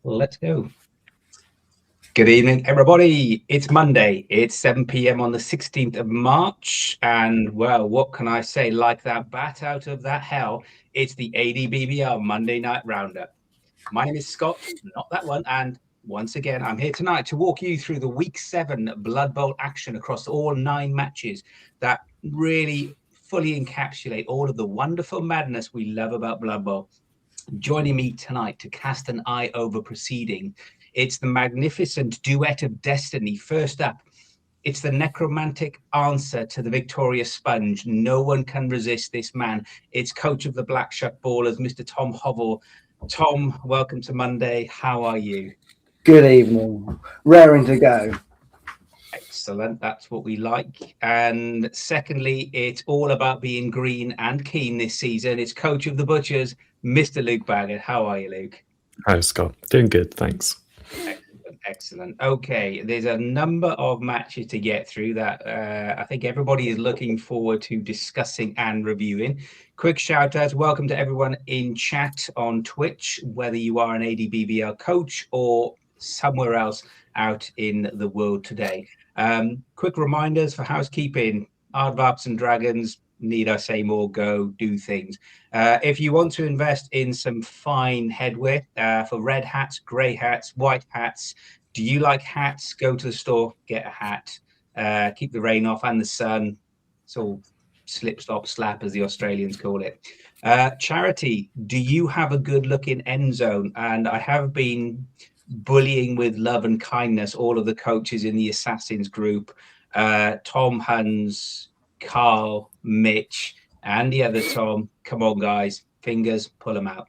Let's go. Good evening, everybody. It's Monday. It's 7 p.m. on the 16th of March. And, well, what can I say? Like that bat out of that hell, it's the A&DBBL Monday Night Roundup. My name is Scott, not that one. And once again, I'm here tonight to walk you through the Week 7 Blood Bowl action across all 9 matches that really fully encapsulate all of the wonderful madness we love about Blood Bowl. Joining me tonight to cast an eye over proceeding, it's the magnificent duet of destiny. First up, it's the necromantic answer to the victorious sponge. No one can resist this man. It's coach of the Black Shuck Ballers, Mr. Tom Hovell. Tom, welcome to Monday. How are you? Good evening. Raring to go. Excellent. That's what we like. And secondly, it's all about being green and keen this season. It's coach of the Butchers, Mr. Luke Baggett. How are you, Luke? Hi, Scott. Doing good, thanks. Excellent. Okay, there's a number of matches to get through that I think everybody is looking forward to discussing and reviewing. Quick shout out, welcome to everyone in chat on Twitch, whether you are an A&DBBL coach or somewhere else out in the world today. Quick reminders for housekeeping: Aardvarps and Dragons, need I say more, go do things. If you want to invest in some fine headwear for red hats, grey hats, white hats, do you like hats? Go to the store, get a hat, keep the rain off and the sun. It's all slip, slop, slap, as the Australians call it. Charity, do you have a good looking end zone? And I have been bullying with love and kindness all of the coaches in the Assassins group, Tom, Hans, Carl, Mitch, and the other Tom. Come on, guys, fingers, pull them out.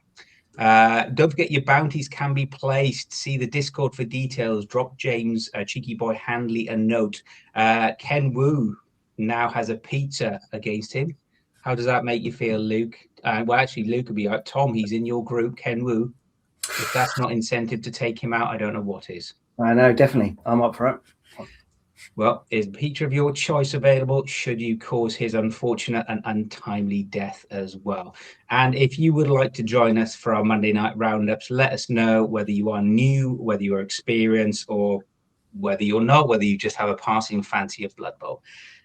Don't forget your bounties can be placed. See the Discord for details. Drop James, Cheeky Boy Handley a note. Ken Wu now has a pizza against him. How does that make you feel, Luke? Well, actually, Luke would be out. Tom, he's in your group, Ken Wu. If that's not incentive to take him out, I don't know what is. I know, definitely. I'm up for it. Well, is pizza of your choice available should you cause his unfortunate and untimely death as well? And if you would like to join us for our Monday night roundups, let us know whether you are new, whether you're experienced, or whether you're not, whether you just have a passing fancy of Blood Bowl.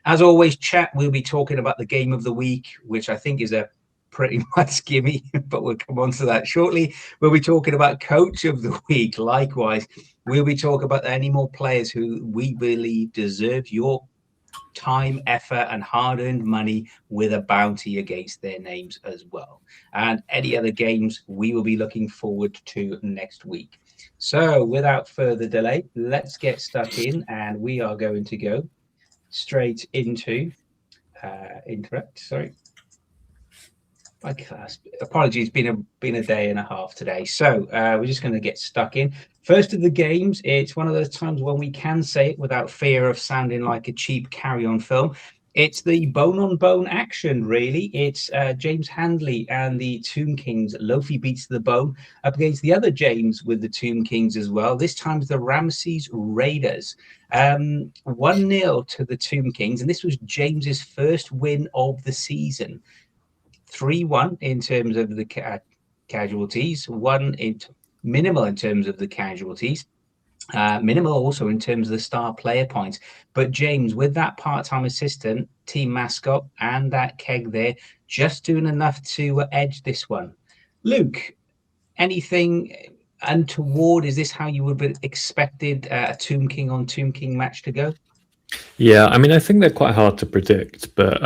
As always, chat, we'll be talking about the game of the week, which I think is a pretty much gimme, but we'll come on to that shortly. We'll be talking about coach of the week. Likewise, we'll be talking about any more players who we believe deserve your time, effort, and hard-earned money with a bounty against their names as well. And any other games we will be looking forward to next week. So without further delay, let's get stuck in, and we are going to go straight into apologies, been a day and a half today, so we're just going to get stuck in. First of the games, it's one of those times when we can say it without fear of sounding like a cheap carry-on film. It's the bone-on-bone action, really. It's James Handley and the Tomb Kings. Lofi beats the bone up against the other James with the Tomb Kings as well. This time the Ramses Raiders. 1-0 to the Tomb Kings, and this was James's first win of the season. 3-1 in terms of the casualties, minimal in terms of the casualties, minimal also in terms of the star player points. But James, with that part-time assistant, team mascot, and that keg there, just doing enough to edge this one. Luke, anything untoward? Is this how you would have expected a Tomb King on Tomb King match to go? Yeah, I mean, I think they're quite hard to predict, but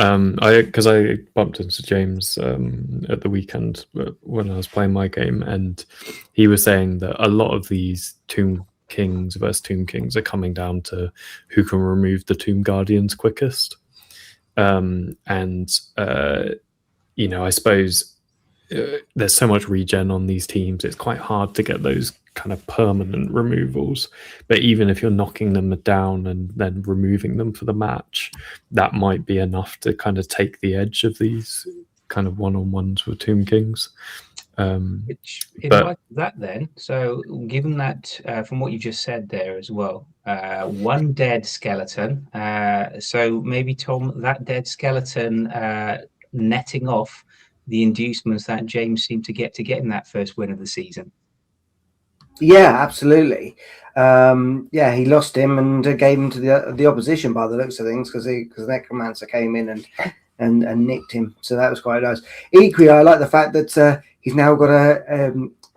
because I bumped into James at the weekend when I was playing my game, and he was saying that a lot of these Tomb Kings versus Tomb Kings are coming down to who can remove the Tomb Guardians quickest. I suppose there's so much regen on these teams, it's quite hard to get those kind of permanent removals. But even if you're knocking them down and then removing them for the match, that might be enough to kind of take the edge of these kind of one-on-ones with Tomb Kings. Like that then, so given that from what you just said there as well, one dead skeleton, so maybe Tom, that dead skeleton netting off the inducements that James seemed to get in that first win of the season. Yeah, absolutely. Yeah, he lost him and gave him to the opposition by the looks of things, because Necromancer came in and nicked him. So that was quite nice. Equally, I like the fact that he's now got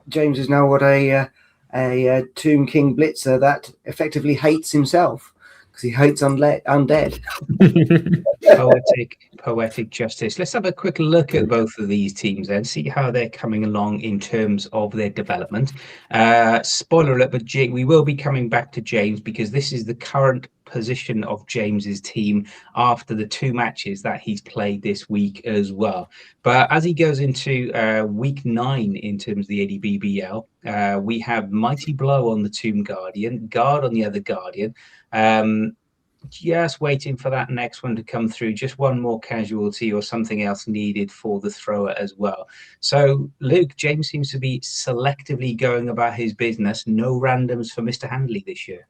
James has now got a Tomb King Blitzer that effectively hates himself because he hates undead. Poetic justice. Let's have a quick look at both of these teams and see how they're coming along in terms of their development. Spoiler alert, but we will be coming back to James, because this is the current position of James's team after the 2 matches that he's played this week as well. But as he goes into week 9 in terms of the A&DBBL, we have Mighty Blow on the Tomb Guardian, Guard on the other Guardian. Just waiting for that next one to come through. Just one more casualty or something else needed for the thrower as well. So, Luke, James seems to be selectively going about his business. No randoms for Mr. Handley this year.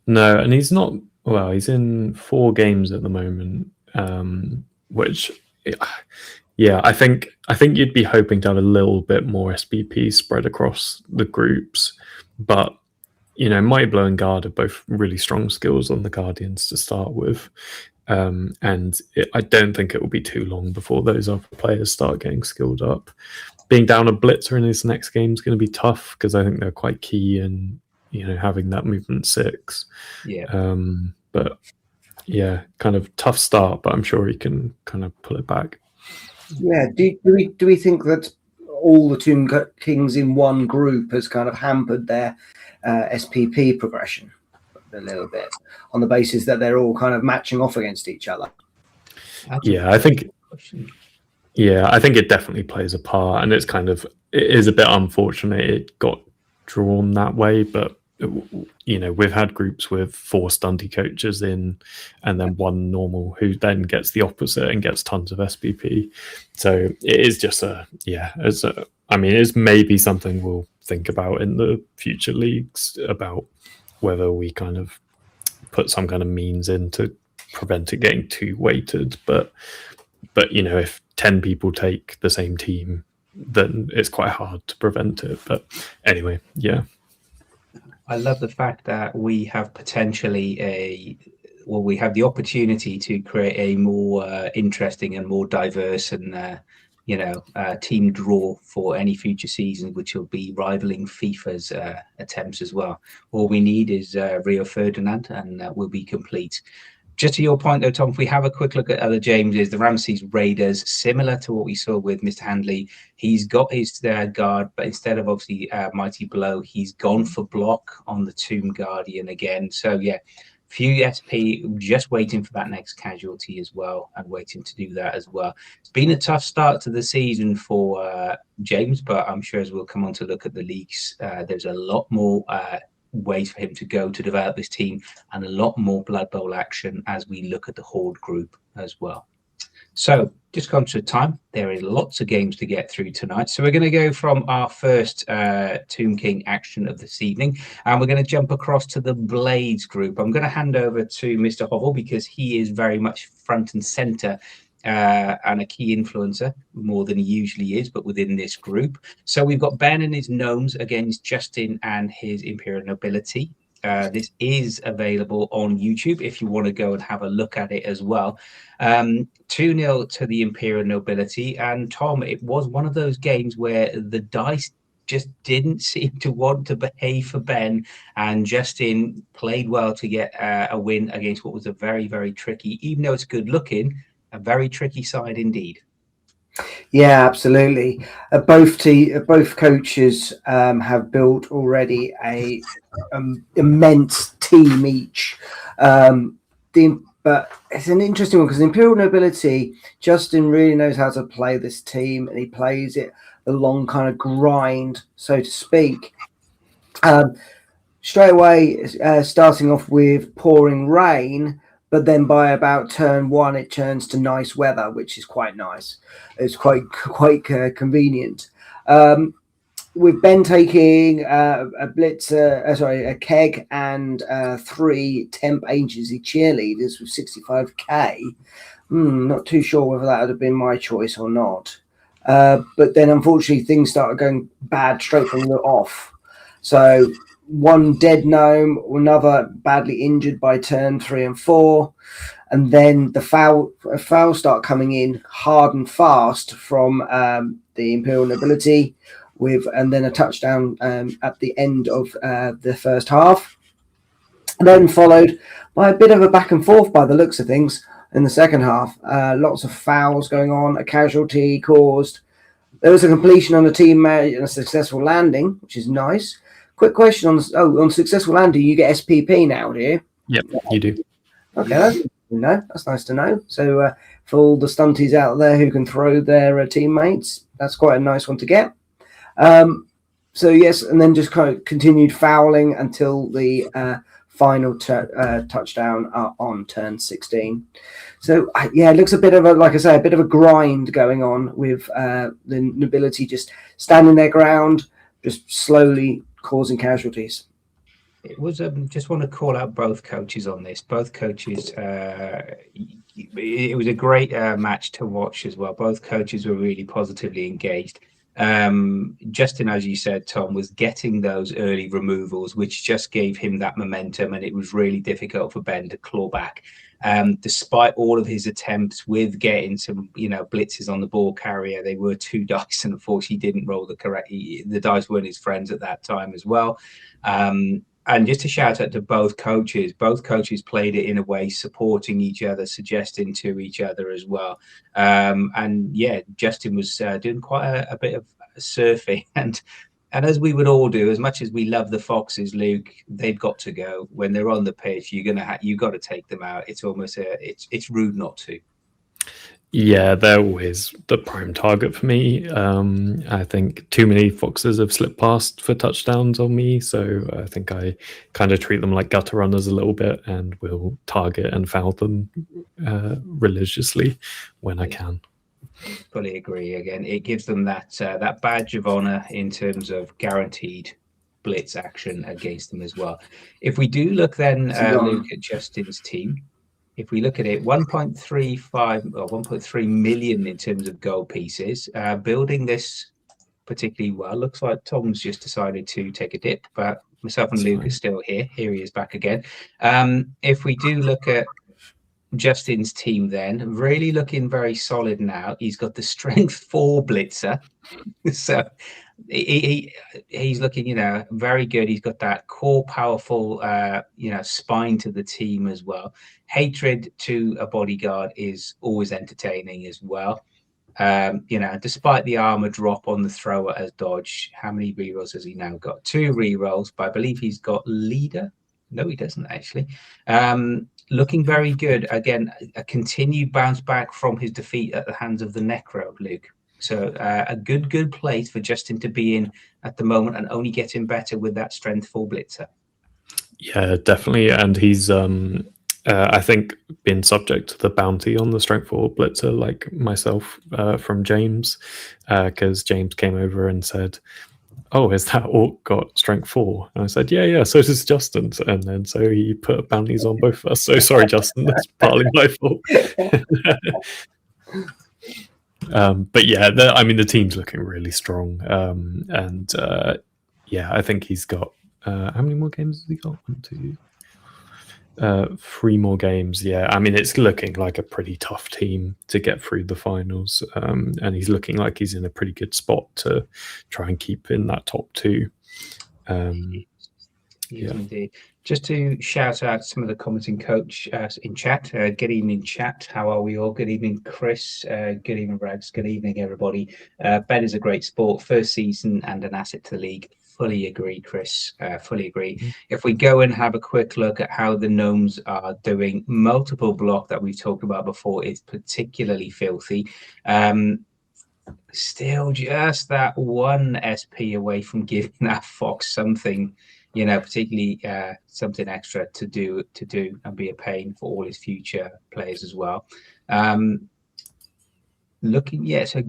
No, and he's not. Well, he's in 4 games at the moment, which, yeah, I think you'd be hoping to have a little bit more SPP spread across the groups, but Mighty Blow and Guard are both really strong skills on the Guardians to start with. And I don't think it will be too long before those other players start getting skilled up. Being down a Blitzer in his next game is going to be tough, because I think they're quite key in, having that movement 6. Yeah. But yeah, kind of tough start, but I'm sure he can kind of pull it back. Yeah. Do we think that all the Tomb Kings in one group has kind of hampered their SPP progression a little bit, on the basis that they're all kind of matching off against each other? I think it definitely plays a part, and it is a bit unfortunate it got drawn that way, but we've had groups with 4 stunty coaches in, and then 1 normal, who then gets the opposite and gets tons of SPP. So it is just it's maybe something we'll think about in the future leagues, about whether we kind of put some kind of means in to prevent it getting too weighted. But if 10 people take the same team, then it's quite hard to prevent it. But anyway, yeah. I love the fact that we have potentially we have the opportunity to create a more interesting and more diverse and team draw for any future season, which will be rivaling FIFA's attempts as well. All we need is Rio Ferdinand, and we'll be complete. Just to your point, though, Tom, if we have a quick look at other Jameses, the Ramses Raiders, similar to what we saw with Mr. Handley, he's got his guard, but instead of obviously Mighty Blow, he's gone for block on the Tomb Guardian again. So, yeah, few SP, just waiting for that next casualty as well, and waiting to do that as well. It's been a tough start to the season for James, but I'm sure as we'll come on to look at the leagues, there's a lot more ways for him to go to develop his team, and a lot more Blood Bowl action as we look at the Horde group as well. So, just conscious of time, there is lots of games to get through tonight. So we're going to go from our first Tomb King action of this evening, and we're going to jump across to the Blades group. I'm going to hand over to Mr. Hovel, because he is very much front and center and a key influencer, more than he usually is, but within this group. So we've got Ben and his Gnomes against Justin and his Imperial Nobility. This is available on YouTube if you want to go and have a look at it as well. 2-0 to the Imperial Nobility. And Tom, it was one of those games where the dice just didn't seem to want to behave for Ben, and Justin played well to get a win against what was a very, very tricky, even though it's good looking, a very tricky side indeed. Yeah, absolutely. Both coaches have built already a immense team each. But it's an interesting one, because the Imperial Nobility, Justin really knows how to play this team, and he plays it the long kind of grind, so to speak. Straight away, starting off with pouring rain, but then by about turn 1, it turns to nice weather, which is quite nice. It's quite convenient. With Ben taking a keg and 3 temp agency cheerleaders with 65k. Not too sure whether that would have been my choice or not. But then, unfortunately, things started going bad straight from the off. So one dead gnome, another badly injured by turn 3 and 4, and then the fouls start coming in hard and fast from the Imperial Nobility, and then a touchdown at the end of the first half, and then followed by a bit of a back and forth by the looks of things in the second half. Lots of fouls going on, a casualty caused. There was a completion on the teammate and a successful landing, which is nice. Quick question on successful landing, you get SPP now, do you? Yep, you do. Okay, that's nice to know. So for all the stunties out there who can throw their teammates, that's quite a nice one to get. So yes, and then just kind of continued fouling until the final touchdown on turn 16. So yeah, it looks a bit of like I say, a bit of a grind going on with the nobility just standing their ground, just slowly causing casualties. It was just want to call out both coaches on this. Both coaches, it was a great match to watch as well. Both coaches were really positively engaged. Justin, as you said, Tom, was getting those early removals, which just gave him that momentum, and it was really difficult for Ben to claw back. Despite all of his attempts with getting some, blitzes on the ball carrier, they were 2 dice, and unfortunately didn't roll the correct. The dice weren't his friends at that time as well. And just to shout out to both coaches played it in a way supporting each other, suggesting to each other as well. And yeah, Justin was doing quite a bit of surfing, and as we would all do, as much as we love the Foxes, Luke, they've got to go when they're on the pitch. You got to take them out. It's almost it's rude not to. Yeah, they're always the prime target for me. I think too many Foxes have slipped past for touchdowns on me, so I think I kind of treat them like gutter runners a little bit and will target and foul them religiously when I can. Fully agree. Again, it gives them that badge of honor in terms of guaranteed blitz action against them as well. If we do look then, Luke, at Justin's team, if we look at it, 1.35 or 1.3 million in terms of gold pieces, building this particularly well. Looks like Tom's just decided to take a dip, but myself and Luke are still here. Here he is back again. If we do look at Justin's team, then really looking very solid now. He's got the strength 4 blitzer, so he's looking, very good. He's got that core, powerful, spine to the team as well. Hatred to a bodyguard is always entertaining as well. Despite the armor drop on the thrower as dodge, how many rerolls has he now got? 2 rerolls, but I believe he's got leader. No, he doesn't actually. Looking very good. Again, a continued bounce back from his defeat at the hands of the Necro, Luke. So a good place for Justin to be in at the moment, and only getting better with that strength 4 blitzer. Yeah, definitely. And he's, I think, been subject to the bounty on the strength 4 blitzer, like myself, from James, because James came over and said, "Oh, has that orc got strength 4?" And I said, yeah, so does Justin. And then so he put bounties on both of us. So sorry, Justin, that's partly my fault. But yeah, the team's looking really strong. I think he's got, how many more games has he got? 1, 2, 3 more games. Yeah, it's looking like a pretty tough team to get through the finals, and he's looking like he's in a pretty good spot to try and keep in that top 2. Yes, indeed. Just to shout out some of the commenting coach in chat. Good evening, chat. How are we all? Good evening, Chris. Good evening, Rags. Good evening, everybody. Ben is a great sport. First season and an asset to the league. Fully agree, Chris. Fully agree. If we go and have a quick look at how the Gnomes are doing, multiple block that we've talked about before is particularly filthy. Still just that 1 SP away from giving that Fox something, particularly something extra to do and be a pain for all his future players as well. So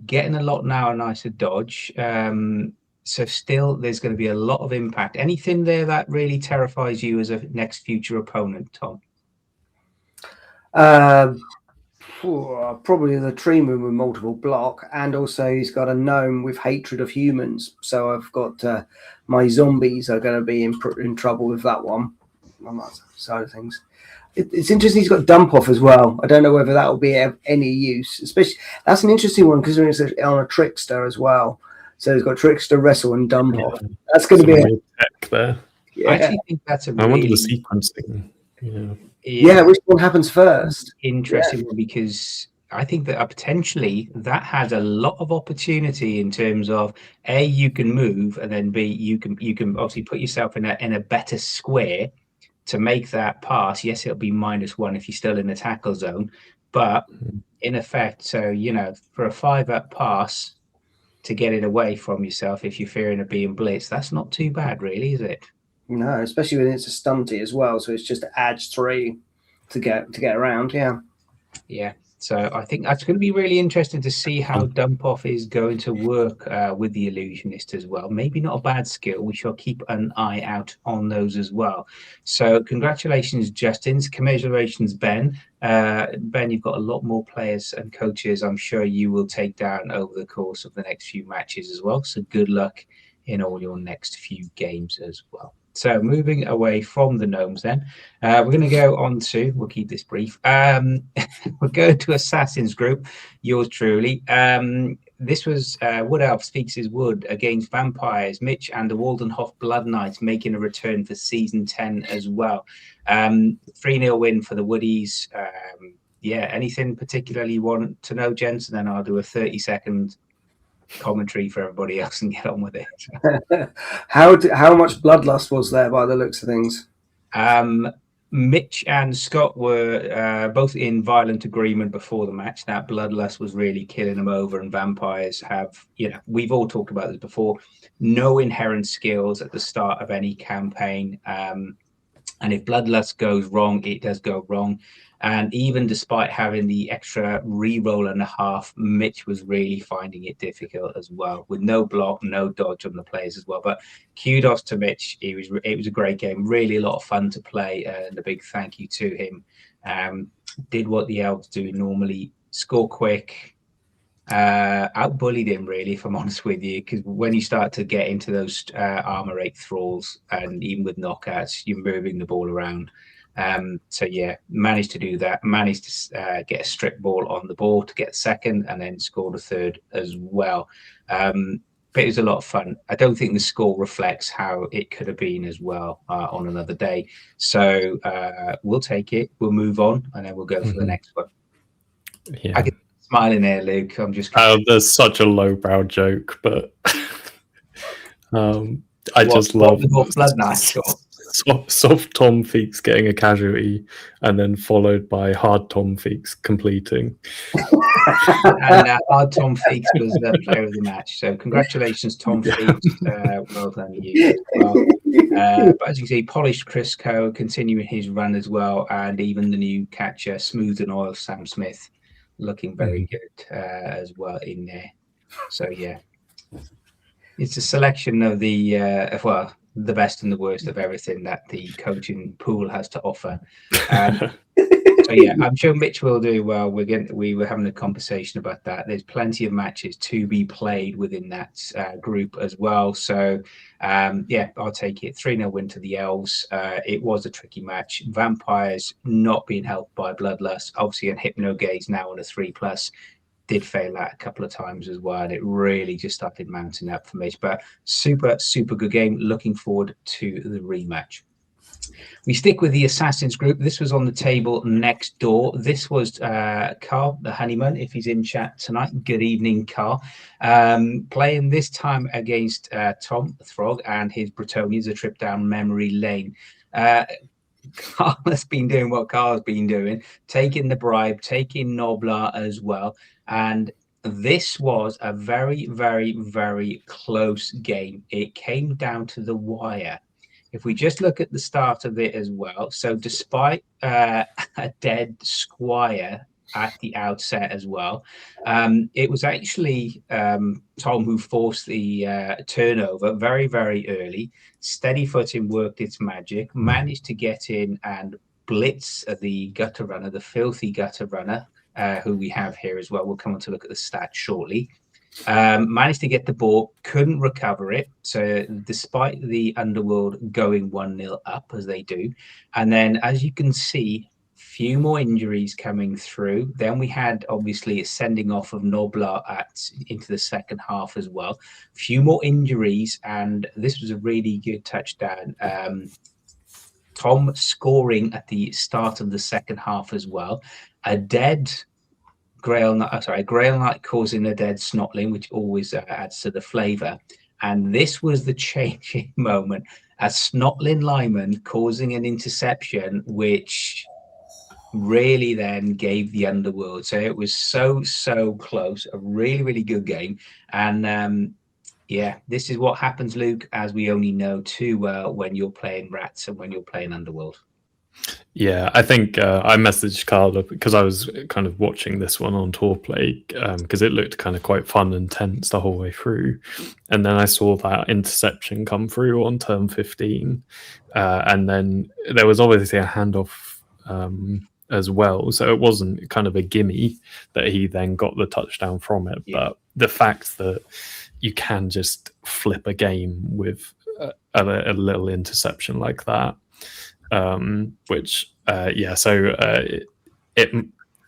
getting a lot now, a nicer dodge. So still, there's going to be a lot of impact. Anything there that really terrifies you as a next future opponent, Tom? Probably the tree moon with multiple block, and also he's got a gnome with hatred of humans. So I've got my zombies are going to be in trouble with that one on that side of things. It's interesting. He's got dump off as well. I don't know whether that will be of any use. Especially that's an interesting one because it's on a trickster as well. So he's got trickster, wrestle, and dump off. That's going to be weird tech there. I actually think that's a I wonder really the sequencing. Yeah, which one happens first? Interesting one, because I think that potentially that has a lot of opportunity in terms of A, you can move, and then B, you can obviously put yourself in a better square to make that pass. Yes, it'll be -1 if you're still in the tackle zone, but in effect, so for a 5-up pass to get it away from yourself if you're fearing of being blitzed, that's not too bad, really, is it? No, especially when it's a stunty as well. So it's just adds 3 to get around. Yeah. So I think that's going to be really interesting to see how dump off is going to work with the illusionist as well. Maybe not a bad skill. We shall keep an eye out on those as well. So congratulations, Justin. Commiserations, Ben. Ben, you've got a lot more players and coaches I'm sure you will take down over the course of the next few matches as well. So good luck in all your next few games as well. So moving away from the gnomes then, we're going to go on to, we'll keep this brief, we'll go to Assassin's Group, yours truly. This was Wood Elf Speaks His Wood against Vampires, Mitch and the Waldenhof Blood Knights making a return for Season 10 as well. 3-0 win for the Woodies. Yeah, anything particularly you want to know, gents? And then I'll do a 30-second commentary for everybody else and get on with it. How much bloodlust was there by the looks of things? Mitch and Scott were both in violent agreement before the match that bloodlust was really killing them over, and vampires have, we've all talked about this before, no inherent skills at the start of any campaign, and if bloodlust goes wrong, it does go wrong. And even despite having the extra re-roll and a half, Mitch was really finding it difficult as well, with no block, no dodge on the players as well. But kudos to Mitch. It was a great game, really a lot of fun to play, and a big thank you to him. Did what the elves do normally, score quick, outbullied him really, if I'm honest with you, because when you start to get into those armor 8 thralls, and even with knockouts, you're moving the ball around. So yeah, managed to do that, managed to get a strip ball on the board to get second, and then scored a third as well. But it was a lot of fun. I don't think the score reflects how it could have been as well on another day. So we'll take it, we'll move on, and then we'll go for the next one. Yeah. I can smile in there, Luke. I'm just there's such a lowbrow joke, but I just love Blood Knights. Soft Tom Feeks getting a casualty, and then followed by Hard Tom Feeks completing. And Hard Tom Feeks was the player of the match. So congratulations, Tom Feeks. Well done, you. Well. But as you see, Polished Crisco continuing his run as well, and even the new catcher, Smooth and Oil Sam Smith, looking very good as well in there. So yeah, it's a selection of the best and the worst of everything that the coaching pool has to offer. So yeah, I'm sure Mitch will do well. We were having a conversation about that. There's plenty of matches to be played within that group as well. So yeah, I'll take it. 3-0 win to the Elves. It was a tricky match. Vampires not being helped by Bloodlust. Obviously, and Hypno Gaze now on a 3+. Did fail that a couple of times as well, and it really just started mounting up for me. But super good game. Looking forward to the rematch. We stick with the Assassins Group. This was on the table next door. This was Carl, the Honeyman, if he's in chat tonight. Good evening, Carl. Playing this time against Tom Throg and his Bretonians, a trip down memory lane. Carl has been doing what Carl's been doing, taking the bribe, taking Noblar as well. And this was a very close game. It came down to the wire. If we just look at the start of it as well, so despite a dead Squire at the outset as well, it was actually Tom who forced the turnover very early. Steady footing worked its magic, managed to get in and blitz the gutter runner, the filthy gutter runner, who we have here as well. We'll come on to look at the stats shortly. Managed to get the ball, couldn't recover it. So despite the Underworld going 1-0 up as they do, and then as you can see, few more injuries coming through. Then we had obviously a sending off of Noblar into the second half as well. Few more injuries, and this was a really good touchdown. Tom scoring at the start of the second half as well. A dead Grail Knight causing a dead Snotling, which always adds to the flavour. And this was the changing moment. A Snotling lineman causing an interception, which really then gave the Underworld. So it was so close. A really good game. And yeah, this is what happens, Luke, as we only know too well when you're playing Rats and when you're playing Underworld. Yeah, I think I messaged Carla because I was kind of watching this one on Tour Play because it looked kind of quite fun and tense the whole way through. And then I saw that interception come through on turn 15. And then there was obviously a handoff as well. So it wasn't kind of a gimme that he then got the touchdown from it. Yeah. But the fact that you can just flip a game with a little interception like that.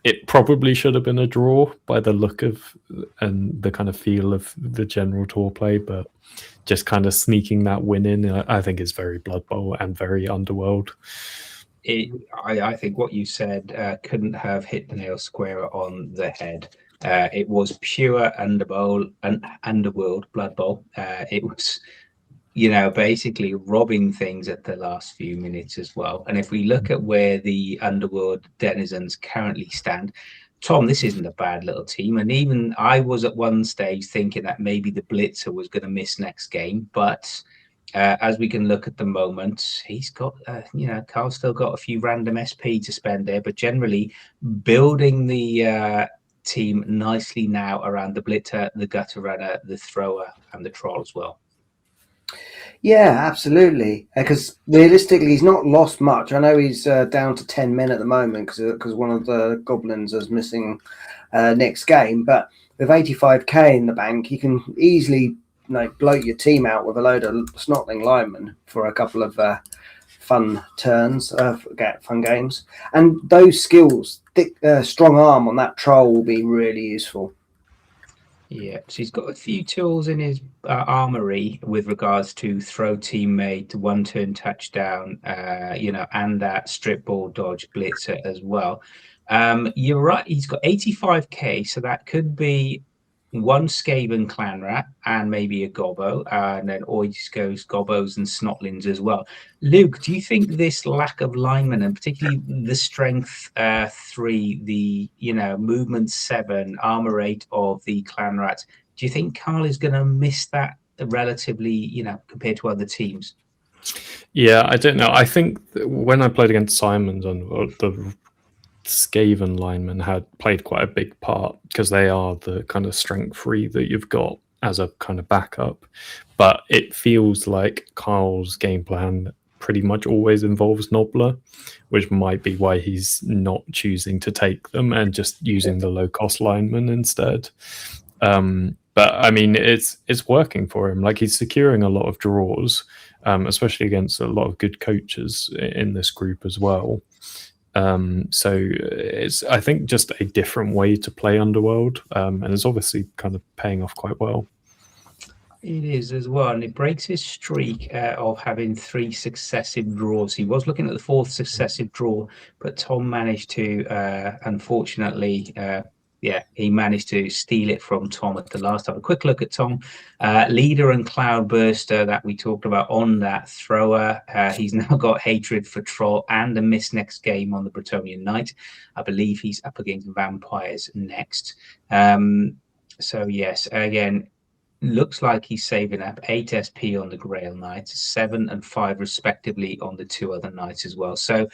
It probably should have been a draw by the look of and the kind of feel of the general Tour Play, but just kind of sneaking that win in, I think is very Blood Bowl and very Underworld. I think what you said couldn't have hit the nail square on the head. It was pure Underworld Blood Bowl. It was, basically robbing things at the last few minutes as well. And if we look at where the Underworld denizens currently stand, Tom, this isn't a bad little team. And even I was at one stage thinking that maybe the Blitzer was going to miss next game. But as we can look at the moment, he's got, Carl's still got a few random SP to spend there, but generally building the team nicely now around the Blitzer, the Gutter Runner, the Thrower, and the Troll as well. Yeah, absolutely. Because realistically, he's not lost much. I know he's down to 10 men at the moment because one of the goblins is missing next game. But with 85k in the bank, you can easily bloat your team out with a load of Snotling linemen for a couple of fun turns, fun games. And those skills, thick, strong arm on that Troll will be really useful. Yeah, so he's got a few tools in his armory with regards to throw teammate, one-turn touchdown, and that strip ball dodge blitzer as well. You're right, he's got 85k, so that could be one Skaven clan rat and maybe a Gobbo, and then or he just goes Gobbos and Snotlings as well. Luke, do you think this lack of linemen and particularly the strength 3, the movement 7, armor 8 of the clan rats, do you think Carl is going to miss that relatively, compared to other teams? Yeah, I don't know. I think when I played against Simons on the Skaven linemen had played quite a big part because they are the kind of strength 3 that you've got as a kind of backup. But it feels like Carl's game plan pretty much always involves Nobler, which might be why he's not choosing to take them and just using the low-cost linemen instead. But I mean, it's working for him. Like he's securing a lot of draws, especially against a lot of good coaches in this group as well. So it's, I think, just a different way to play Underworld, and it's obviously kind of paying off quite well. It is as well, and it breaks his streak of having 3 successive draws. He was looking at the 4th successive draw, but Tom managed to, unfortunately, he managed to steal it from Tom at the last. Have a quick look at Tom. Leader and Cloudburster that we talked about on that Thrower. He's now got hatred for Troll and a miss next game on the Bretonian Knight. I believe he's up against Vampires next. So yes, again, looks like he's saving up 8 SP on the Grail Knight, 7 and 5 respectively on the 2 other Knights as well. So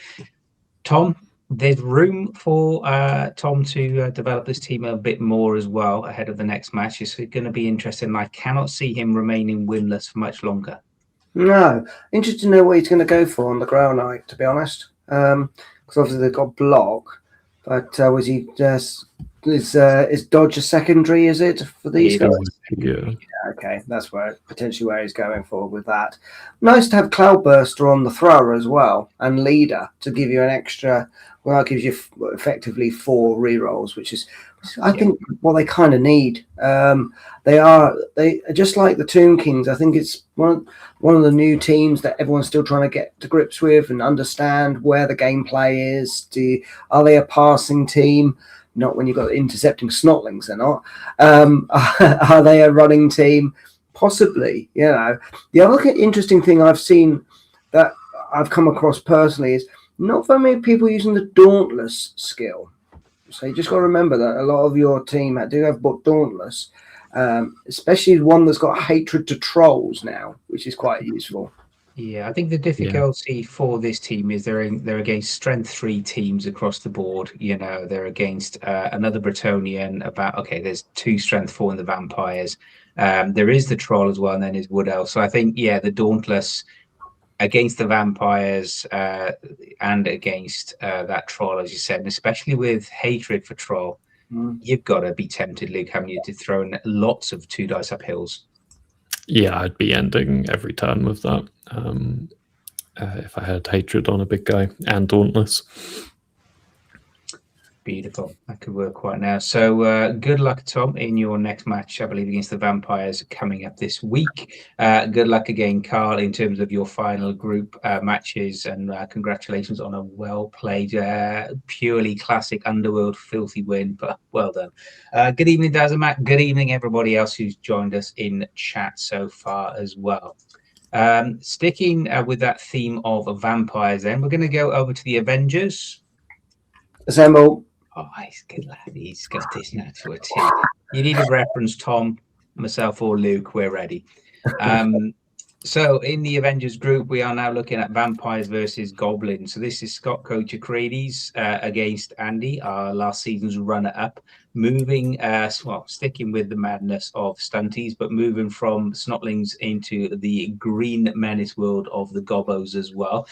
Tom, there's room for Tom to develop this team a bit more as well ahead of the next match. It's going to be interesting. I cannot see him remaining winless for much longer. No. Interested to know what he's going to go for on the Grail Knight, to be honest. Because obviously they've got block, But was he just is Dodge a secondary? Is it for these It guys? is. Yeah. Okay, that's potentially where he's going for with that. Nice to have Cloudburster on the thrower as well, and Leader to give you an extra. Well, that gives you effectively 4 rerolls, which is, I think, what they kind of need. They just like the Tomb Kings. I think it's one of the new teams that everyone's still trying to get to grips with and understand where the gameplay is. Are they a passing team? Not when you've got intercepting snotlings, they're not. Are they a running team? Possibly. The other interesting thing I've seen that I've come across personally is not very many people using the Dauntless skill. So you just got to remember that a lot of your team do have Dauntless, especially one that's got hatred to trolls now, which is quite useful. Yeah, I think the difficulty for this team is they're against strength 3 teams across the board. They're against another Bretonian. There's 2 strength 4 in the vampires. There is the troll as well, and then there's Wood Elf. So I think the Dauntless against the vampires and against that troll, as you said, and especially with hatred for troll, you've got to be tempted, Luke, haven't you, to throw in lots of 2 dice up hills. Yeah, I'd be ending every turn with that if I had hatred on a big guy and Dauntless. Beautiful. That could work quite now. So good luck, Tom, in your next match, I believe, against the Vampires coming up this week. Good luck again, Carl, in terms of your final group matches, and congratulations on a well-played, purely classic Underworld filthy win, but well done. Good evening, Dazamat. Good evening, everybody else who's joined us in chat so far as well. Sticking with that theme of vampires, then, we're going to go over to the Avengers. Assemble. Oh, he's a good lad. He's got this now to a T. You need a reference, Tom, myself, or Luke. We're ready. So in the Avengers group, we are now looking at vampires versus goblins. So this is Scott Coach Acredes against Andy, our last season's runner-up, moving, sticking with the madness of stunties, but moving from snotlings into the green menace world of the gobos as well.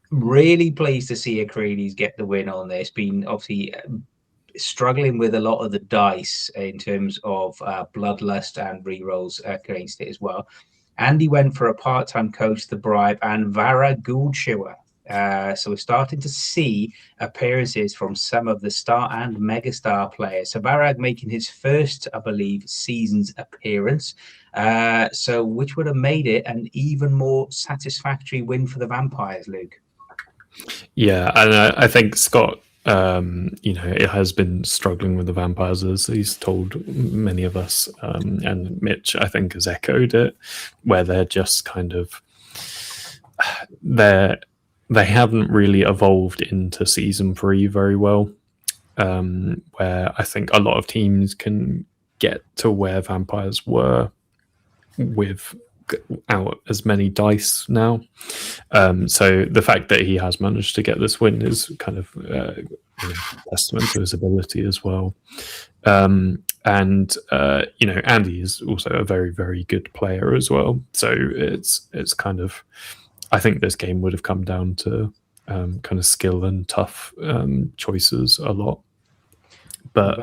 Really pleased to see Acredes get the win on this. Been obviously struggling with a lot of the dice in terms of bloodlust and rerolls against it as well. Andy went for a part-time coach, the Bribe, and Vara Ghoulchewer. So we're starting to see appearances from some of the star and megastar players. So Varag making his first, I believe, season's appearance. So which would have made it an even more satisfactory win for the Vampires, Luke. Yeah, and I think Scott, it has been struggling with the vampires, as he's told many of us, and Mitch, I think, has echoed it, where they're just kind of they haven't really evolved into season 3 very well. Where I think a lot of teams can get to where vampires were without as many dice now. So the fact that he has managed to get this win is kind of testament to his ability as well. And Andy is also a very, very good player as well. So it's kind of, I think this game would have come down to kind of skill and tough choices a lot. But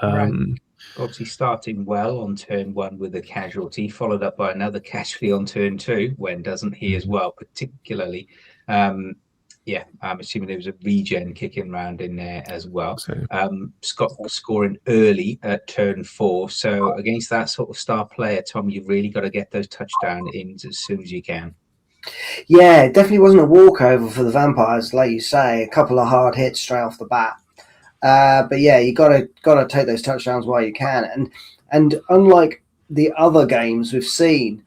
obviously starting well on turn 1 with a casualty, followed up by another casualty on turn 2. When doesn't he as well, particularly? I'm assuming there was a regen kicking around in there as well. So, Scott scoring early at turn 4. So against that sort of star player, Tom, you've really got to get those touchdowns in as soon as you can. Yeah, it definitely wasn't a walkover for the Vampires, like you say. A couple of hard hits straight off the bat. But yeah, you gotta take those touchdowns while you can, and unlike the other games we've seen,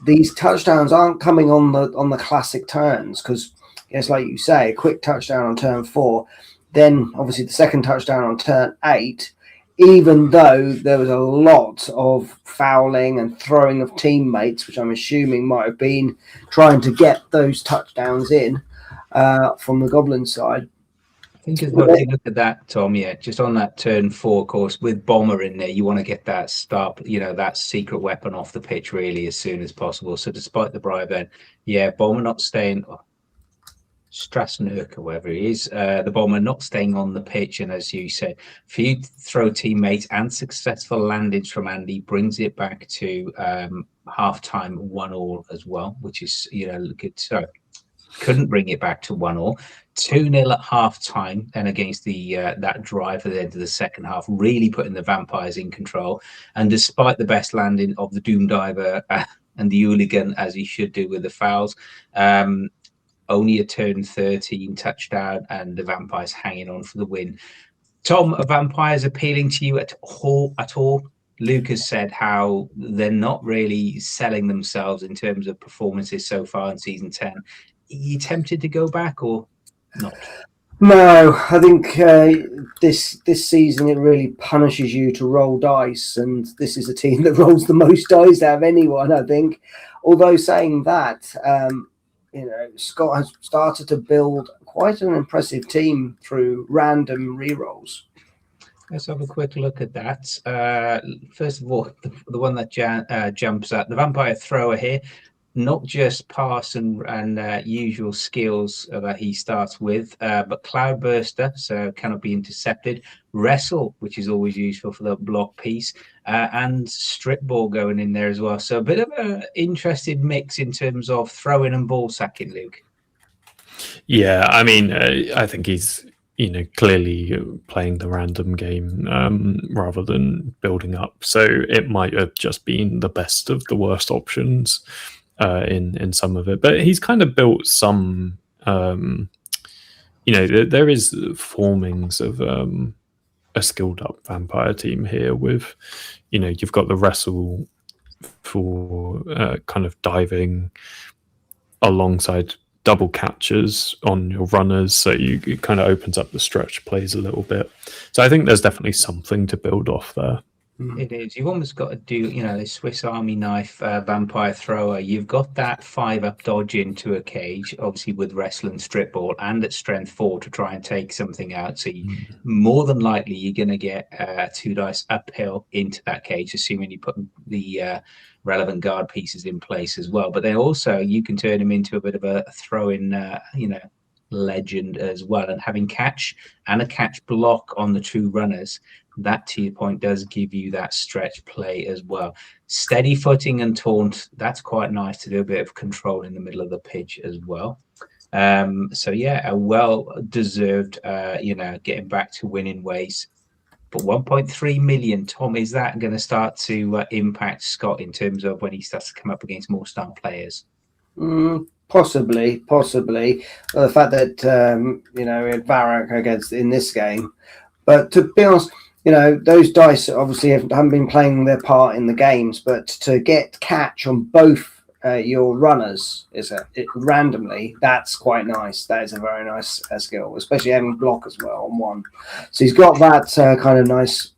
these touchdowns aren't coming on the classic turns, because it's like you say, a quick touchdown on turn 4, then obviously the second touchdown on turn 8. Even though there was a lot of fouling and throwing of teammates, which I'm assuming might have been trying to get those touchdowns in from the Goblin side. I think as well, if you look at that, Tom, just on that turn 4 course with Bomber in there, you want to get that that secret weapon off the pitch really as soon as possible. So despite the bribe then, Bomber not staying Strasnurk, or whoever he is, the bomber not staying on the pitch. And as you said, few throw teammates and successful landings from Andy brings it back to half-time 1-1 as well, which is, good. So couldn't bring it back to 1-1. 2-0 at half-time, and against the that drive at the end of the second half, really putting the Vampires in control. And despite the best landing of the Doom Diver and the Hooligan, as he should do with the fouls, only a turn 13 touchdown, and the Vampires hanging on for the win. Tom, are Vampires appealing to you at all? Luke has said how they're not really selling themselves in terms of performances so far in season 10. Are you tempted to go back or not? No, I think this season it really punishes you to roll dice, and this is a team that rolls the most dice out of anyone, I think. Although saying that, Scott has started to build quite an impressive team through random rerolls. Let's have a quick look at that. First of all, the one that jumps out, the Vampire Thrower here, not just pass and usual skills that he starts with, but Cloudburster, so cannot be intercepted. Wrestle, which is always useful for the block piece, and Strip Ball going in there as well. So a bit of an interesting mix in terms of throwing and ball sacking, Luke. Yeah, I mean, I think he's clearly playing the random game rather than building up. So it might have just been the best of the worst options in some of it, but he's kind of built some. There is formings of a skilled up vampire team here. With you've got the wrestle for kind of diving alongside double catches on your runners, so it kind of opens up the stretch plays a little bit. So I think there's definitely something to build off there. It is. You've almost got to do, the Swiss Army knife Vampire Thrower. You've got that 5-up dodge into a cage, obviously with wrestling, strip ball, and at strength 4 to try and take something out. So more than likely you're going to get 2 dice uphill into that cage, assuming you put the relevant guard pieces in place as well. But then also you can turn him into a bit of a throw-in, legend as well. And having catch and a catch block on the 2 runners, that, to your point, does give you that stretch play as well. Steady footing and taunt, that's quite nice to do a bit of control in the middle of the pitch as well. So yeah, a well-deserved, getting back to winning ways. But 1.3 million, Tom, is that going to start to impact Scott in terms of when he starts to come up against more star players? Possibly. The fact that, Varrock against in this game. But to be honest, those dice obviously haven't been playing their part in the games, but to get catch on both your runners randomly, that's quite nice. That is a very nice skill, especially having block as well on one. So he's got that kind of nice,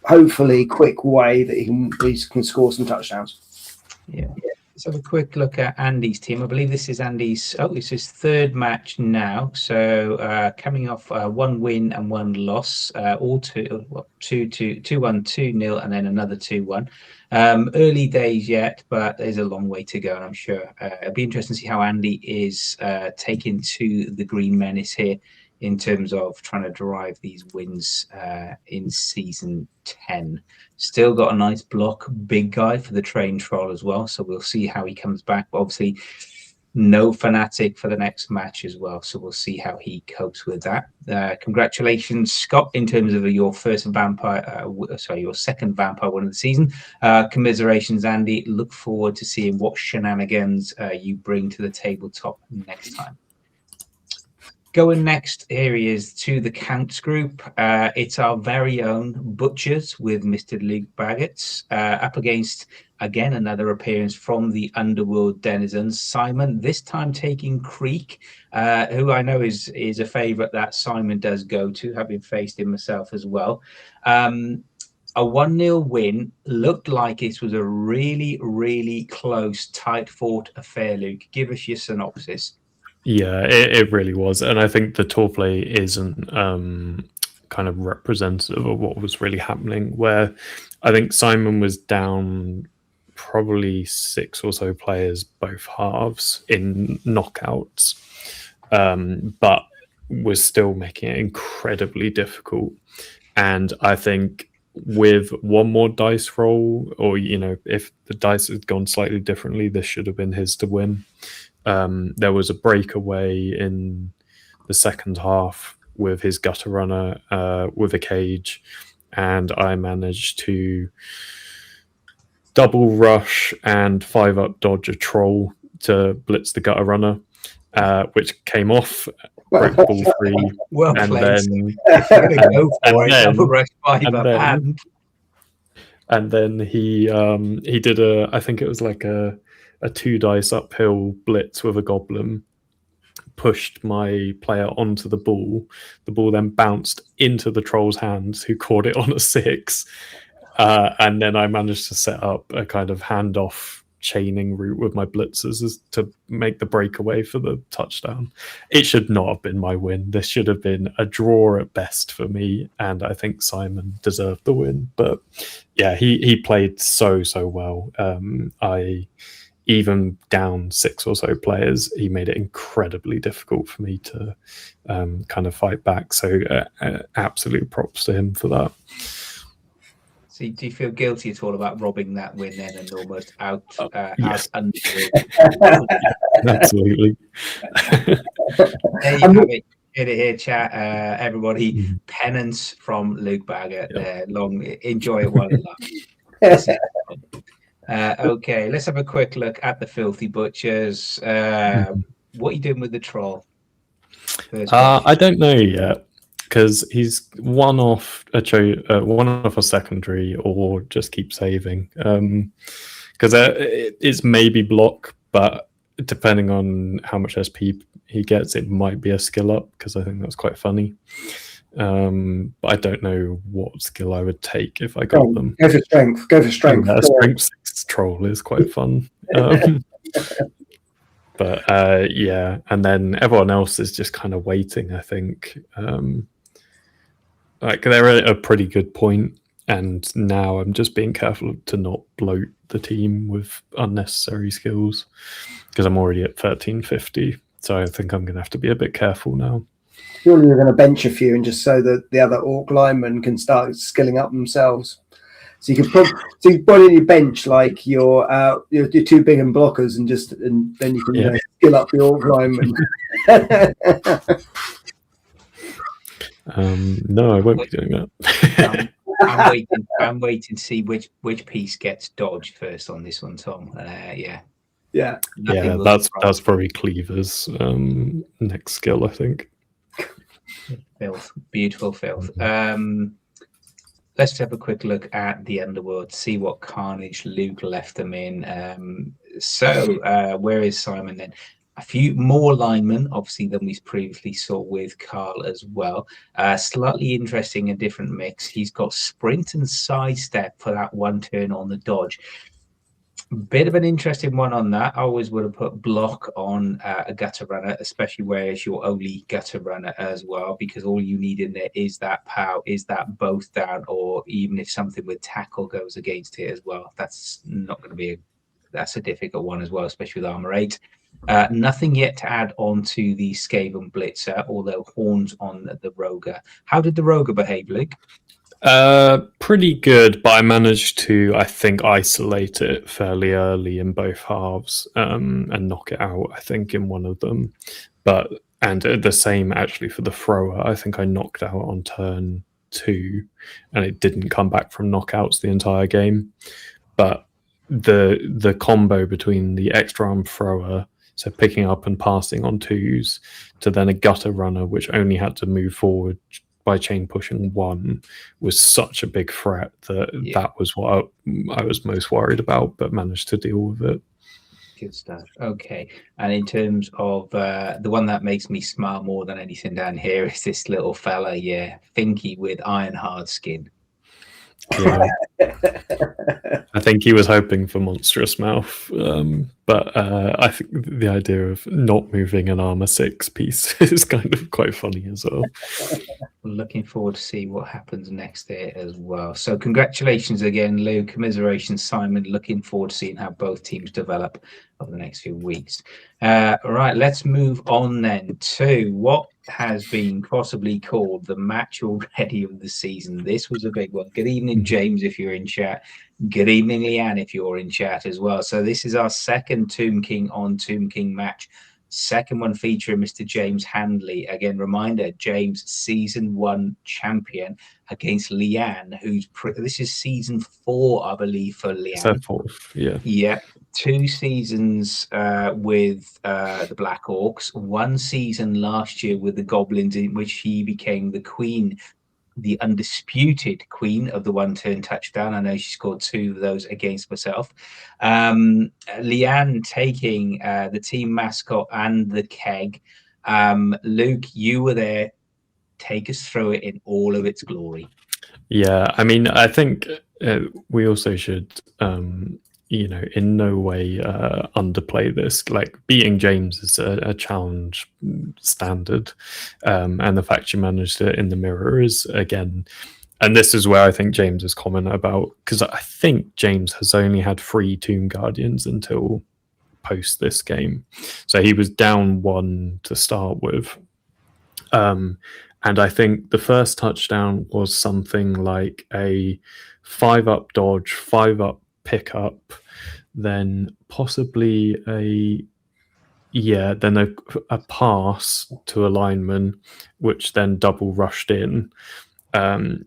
hopefully quick way that he can score some touchdowns. Yeah. Let's have a quick look at Andy's team. I believe this is Andy's. It's his 3rd match now. So coming off 1 win and 1 loss, all 2-1, 2-0, and then another 2-1. Early days yet, but there's a long way to go, and I'm sure it'll be interesting to see how Andy is taken to the Green Menace here in terms of trying to derive these wins in season 10. Still got a nice block, big guy for the train troll as well. So we'll see how he comes back. But obviously, no fanatic for the next match as well. So we'll see how he copes with that. Congratulations, Scott, in terms of your second vampire win of the season. Commiserations, Andy. Look forward to seeing what shenanigans you bring to the tabletop next time. Going next here is to the Counts group. It's our very own Butchers with Mr. Luke Baggett's up against, again, another appearance from the Underworld Denizens. Simon, this time taking Creek, who I know is a favourite that Simon does go to, having faced him myself as well. A 1-0 win. Looked like it was a really, really close, tight-fought affair, Luke. Give us your synopsis. Yeah, it really was. And I think the tour play isn't kind of representative of what was really happening, where I think Simon was down probably 6 or so players both halves in knockouts. but was still making it incredibly difficult. And I think with one more dice roll, or if the dice had gone slightly differently, this should have been his to win. There was a breakaway in the second half with his gutter runner with a cage, and I managed to double rush and 5-up dodge a troll to blitz the gutter runner, which came off, broke ball free, Well and played. then If you're gonna go for it, double rush 5-up, and then he did I think it was like a 2 dice uphill blitz with a goblin, pushed my player onto the ball. The ball then bounced into the troll's hands, who caught it on a 6. And then I managed to set up a kind of handoff chaining route with my blitzers to make the breakaway for the touchdown. It should not have been my win. This should have been a draw at best for me, and I think Simon deserved the win. But yeah, he played so well. Even down 6 or so players, he made it incredibly difficult for me to kind of fight back. So absolute props to him for that. So do you feel guilty at all about robbing that win then and almost yes. Absolutely. There you have it. Get it here, chat. Everybody, penance from Luke Baggett there. Enjoy it while it lasts. Okay, let's have a quick look at the Filthy Butchers. What are you doing with the troll? I don't know yet, because he's one off a secondary, or just keep saving. Because it's maybe block, but depending on how much SP he gets, it might be a skill up, because I think that's quite funny. But I don't know what skill I would take if I got them. Go for strength. Go for strength. Strength 6 troll is quite fun. But yeah, and then everyone else is just kind of waiting, I think. Like, they're at a pretty good point, and now I'm just being careful to not bloat the team with unnecessary skills, because I'm already at 1350, so I think I'm going to have to be a bit careful now. Surely you're going to bench a few, and just so that the other orc linemen can start skilling up themselves. So you can put in your bench like your 2 big and blockers, and then you can skill up the orc linemen. No, I won't be doing that. I'm waiting to see which piece gets dodged first on this one, Tom. Yeah, that's probably Cleaver's next skill, I think. Filth, beautiful filth. Let's have a quick look at the Underworld, see what carnage Luke left them in. So where is Simon then? A few more linemen, obviously, than we previously saw with Carl as well. Slightly interesting and different mix. He's got sprint and sidestep for that 1 turn on the dodge. Bit of an interesting one on that. I always would have put block on a gutter runner, especially where it's your only gutter runner as well, because all you need in there is that pow, is that both down, or even if something with tackle goes against it as well. That's not going to be that's a difficult one as well, especially with armor 8. Nothing yet to add on to the Skaven Blitzer, although horns on the Roger. How did the Roger behave, Luke? Pretty good, but I managed to, I think, isolate it fairly early in both halves, and knock it out, I think, in one of them. And the same actually for the thrower. I think I knocked out on turn 2, and it didn't come back from knockouts the entire game. But the combo between the extra arm thrower, so picking up and passing on 2s, to then a gutter runner, which only had to move forward by chain pushing 1, was such a big threat that was what I was most worried about, but managed to deal with it. Good stuff. Okay. And in terms of the one that makes me smile more than anything down here is this little fella, Finky with iron hard skin. Yeah. I think he was hoping for Monstrous Mouth, but I think the idea of not moving an armor 6 piece is kind of quite funny as well. Looking forward to see what happens next there as well. So congratulations again, Lou. Commiserations, Simon. Looking forward to seeing how both teams develop over the next few weeks. All right, let's move on then to what has been possibly called the match already of the season. This was a big one. Good evening, James, if you're in chat. Good evening, Leanne, if you're in chat as well. So this is our second Tomb King on Tomb King match. Second one featuring Mr. James Handley. Again, reminder, James, season 1 champion against Leanne, this is season 4, I believe, for Leanne. Is that 4th? Yeah. Yeah. 2 seasons with the Black Orcs, 1 season last year with the Goblins, in which he became the queen, the undisputed queen of the 1-turn touchdown. I know she scored 2 of those against myself. Leanne taking the team mascot and the keg. Luke, you were there. Take us through it in all of its glory. Yeah, I mean, I think we also should, in no way underplay this. Like, beating James is a challenge standard, and the fact you managed it in the mirror is, again, and this is where I think James's comment about, because I think James has only had 3 Tomb Guardians until post this game, so he was down 1 to start with. And I think the first touchdown was something like a 5-up dodge, 5-up pickup, then possibly a pass to a lineman, which then double rushed in.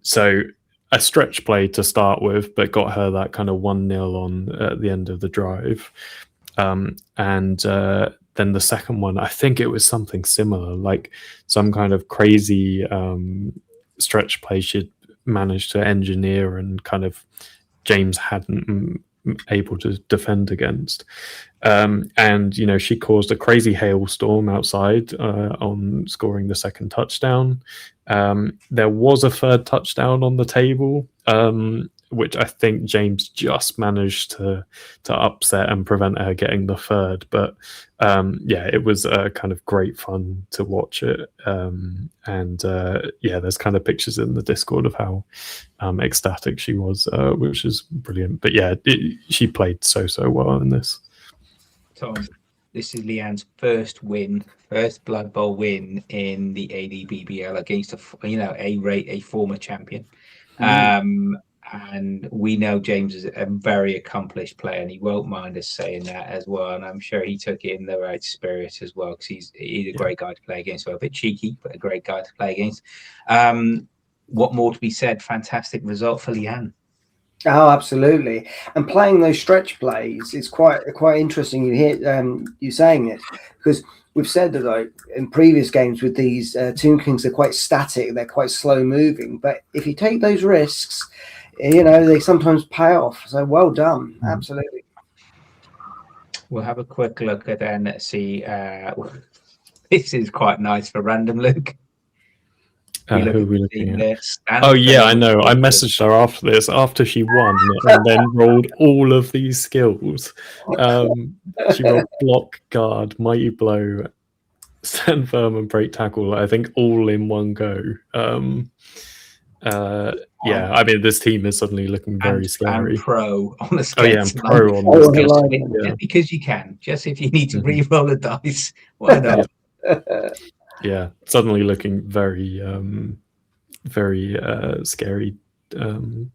So a stretch play to start with, but got her that kind of 1-0 on at the end of the drive. Then the second one, I think it was something similar, like some kind of crazy stretch play she'd managed to engineer and kind of James hadn't able to defend against. And, she caused a crazy hailstorm outside on scoring the second touchdown. There was a third touchdown on the table, which I think James just managed to upset and prevent her getting the third. But it was kind of great fun to watch it. There's kind of pictures in the Discord of how ecstatic she was, which is brilliant. But she played so well in this. Tom, this is Leanne's first Blood Bowl win in the A&DBBL against a former champion. And we know James is a very accomplished player, and he won't mind us saying that as well. And I'm sure he took it in the right spirit as well, because he's a great guy to play against. Well, a bit cheeky, but a great guy to play against. What more to be said? Fantastic result for Leanne. Oh, absolutely. And playing those stretch plays is quite interesting. You hear you saying it, because we've said that, like, in previous games with these Tomb Kings, they're quite static, they're quite slow moving. But if you take those risks, they sometimes pay off. So well done. Absolutely. We'll have a quick look at then. Let's see. This is quite nice for random, Luke. Who are we looking at? Oh, yeah, I know. I messaged her after this, after she won, and then rolled all of these skills. She rolled block, guard, mighty blow, stand firm, and break tackle. I think all in one go. I mean, this team is suddenly looking very scary. And pro on the scale. Oh yeah, and pro on the scale. Just because you can. Just if you need to re-roll a dice, why not? Yeah, suddenly looking very, very scary Tomb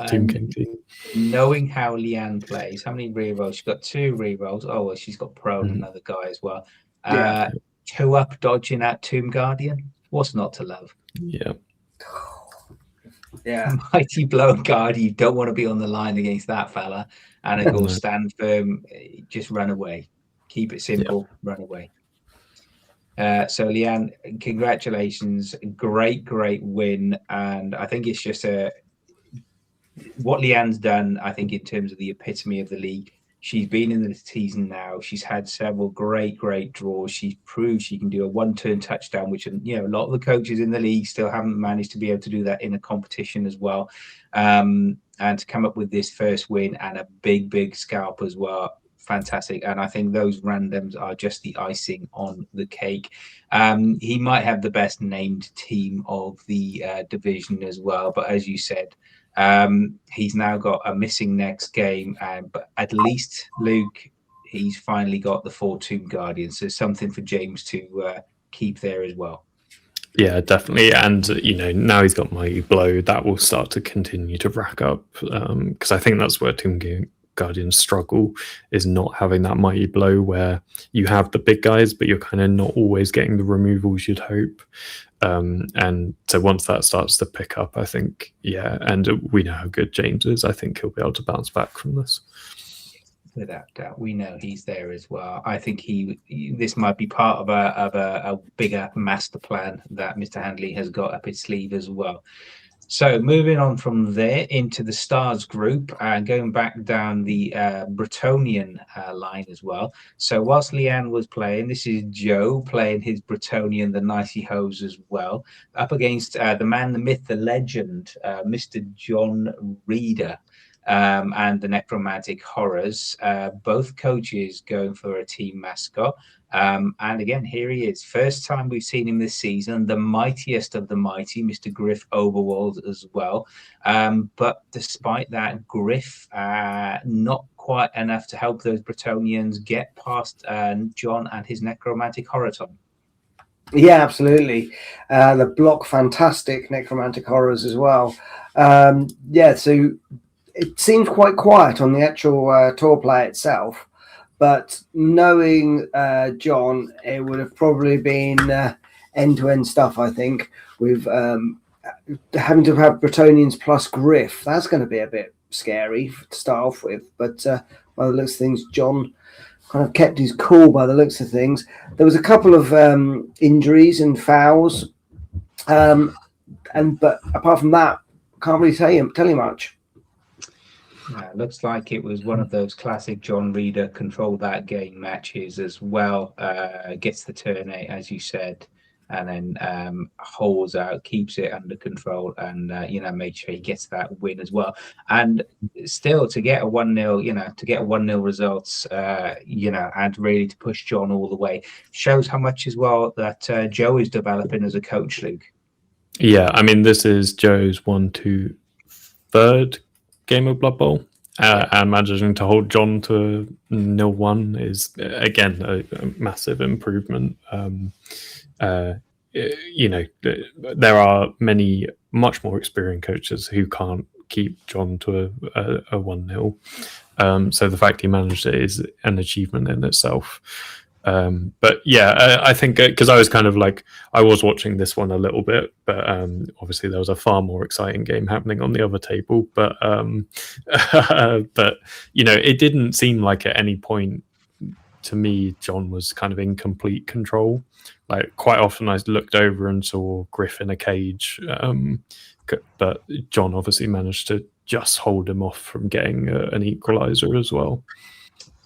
King team. Knowing how Leanne plays, how many re-rolls? She's got 2 re-rolls. Oh, well, she's got pro and another guy as well. 2-up dodging at Tomb Guardian. What's not to love? Yeah. Yeah. Mighty blow and guard. You don't want to be on the line against that fella. And of course, stand firm. Just run away. Keep it simple. Run away. So Leanne, congratulations, great win. And I think it's just what Leanne's done, I think, in terms of the epitome of the league. She's been in the season now. She's had several great draws. She's proved she can do a one-turn touchdown, which, you know, a lot of the coaches in the league still haven't managed to be able to do that in a competition as well. And to come up with this first win and a big scalp as well, fantastic. And I think those randoms are just the icing on the cake. He might have the best named team of the division as well, but as you said, he's now got a missing next game, but at least, Luke, he's finally got the Fortune Guardians, so something for James to keep there as well. Yeah, definitely. And, you know, now he's got Mighty Blow, that will start to continue to rack up, because I think that's where Team Guardians struggle, is not having that Mighty Blow where you have the big guys, but you're kind of not always getting the removals you'd hope. And so once that starts to pick up, I think, yeah, and we know how good James is, I think he'll be able to bounce back from this. Without doubt, we know he's there as well. I think this might be part of a bigger master plan that Mr. Handley has got up his sleeve as well. So moving on from there into the Stars group and going back down the Bretonian line as well. So whilst Leanne was playing, this is Joe playing his Bretonian, the Nicey Hose as well, up against the man, the myth, the legend, Mr. John Reeder. And the Necromantic Horrors, both coaches going for a team mascot. And again, here he is. First time we've seen him this season, the mightiest of the mighty, Mr. Griff Overwald as well. But despite that, Griff, not quite enough to help those Bretonians get past John and his Necromantic Horror, Tom. Yeah, absolutely. The block, fantastic Necromantic Horrors as well. Yeah, so it seems quite quiet on the actual tour play itself, but knowing John, it would have probably been end-to-end stuff, I think, with having to have Bretonians plus Griff. That's going to be a bit scary to start off with, but by the looks of things, John kind of kept his cool by the looks of things. There was a couple of injuries and fouls, but apart from that, can't really tell you much. Looks like it was one of those classic John Reeder control that game matches as well. Gets the turn 8, as you said, and then holds out, keeps it under control, and make sure he gets that win as well. And still to get a 1-0, to get a 1-0 results, and really to push John all the way, shows how much as well that Joe is developing as a coach, Luke. Yeah, I mean, this is Joe's 3rd game of Blood Bowl. And managing to hold John to 0-1 is, again, a massive improvement. There are many much more experienced coaches who can't keep John to a 1-0. So the fact he managed it is an achievement in itself. But yeah, I think because I was kind of like, I was watching this one a little bit, but obviously there was a far more exciting game happening on the other table. But it didn't seem like at any point to me John was kind of in complete control. Like quite often I looked over and saw Griff in a cage, but John obviously managed to just hold him off from getting an equalizer as well.